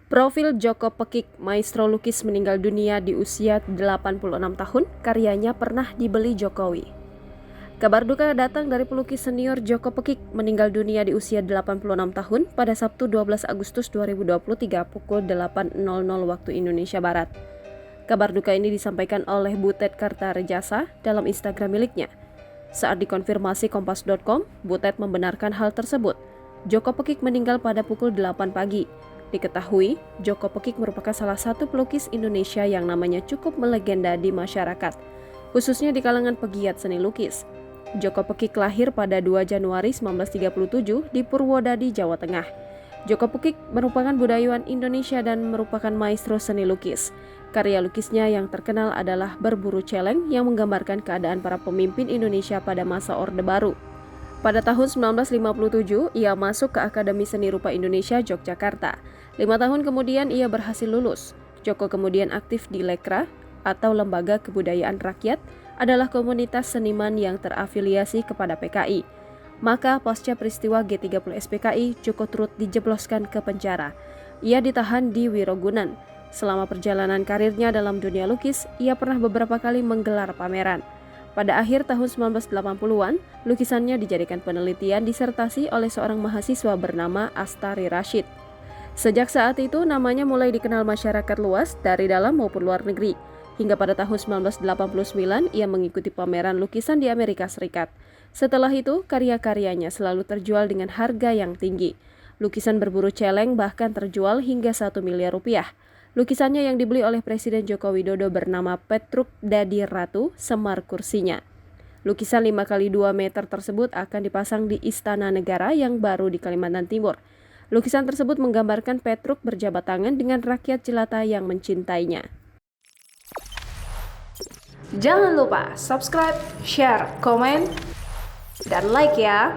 Profil Joko Pekik, maestro lukis meninggal dunia di usia 86 tahun, karyanya pernah dibeli Jokowi. Kabar duka datang dari pelukis senior Joko Pekik meninggal dunia di usia 86 tahun pada Sabtu 12 Agustus 2023 pukul 8.00 waktu Indonesia Barat. Kabar duka ini disampaikan oleh Butet Kartarejasa dalam Instagram miliknya. Saat dikonfirmasi Kompas.com, Butet membenarkan hal tersebut. Joko Pekik meninggal pada pukul 8 pagi. Diketahui, Joko Pekik merupakan salah satu pelukis Indonesia yang namanya cukup melegenda di masyarakat, khususnya di kalangan pegiat seni lukis. Joko Pekik lahir pada 2 Januari 1937 di Purwodadi, Jawa Tengah. Joko Pekik merupakan budayawan Indonesia dan merupakan maestro seni lukis. Karya lukisnya yang terkenal adalah Berburu Celeng yang menggambarkan keadaan para pemimpin Indonesia pada masa Orde Baru. Pada tahun 1957, ia masuk ke Akademi Seni Rupa Indonesia, Yogyakarta. 5 tahun kemudian ia berhasil lulus. Joko kemudian aktif di Lekra atau Lembaga Kebudayaan Rakyat, adalah komunitas seniman yang terafiliasi kepada PKI. Maka pasca peristiwa G30 SPKI, Joko turut dijebloskan ke penjara. Ia ditahan di Wirogunan. Selama perjalanan karirnya dalam dunia lukis, ia pernah beberapa kali menggelar pameran. Pada akhir tahun 1980-an, lukisannya dijadikan penelitian disertasi oleh seorang mahasiswa bernama Astari Rashid. Sejak saat itu, namanya mulai dikenal masyarakat luas dari dalam maupun luar negeri. Hingga pada tahun 1989, ia mengikuti pameran lukisan di Amerika Serikat. Setelah itu, karya-karyanya selalu terjual dengan harga yang tinggi. Lukisan Berburu Celeng bahkan terjual hingga 1 miliar rupiah. Lukisannya yang dibeli oleh Presiden Joko Widodo bernama Petruk Dadi Ratu Semar Kursinya. Lukisan 5x2 meter tersebut akan dipasang di Istana Negara yang baru di Kalimantan Timur. Lukisan tersebut menggambarkan Petruk berjabat tangan dengan rakyat jelata yang mencintainya. Jangan lupa subscribe, share, komen, dan like ya!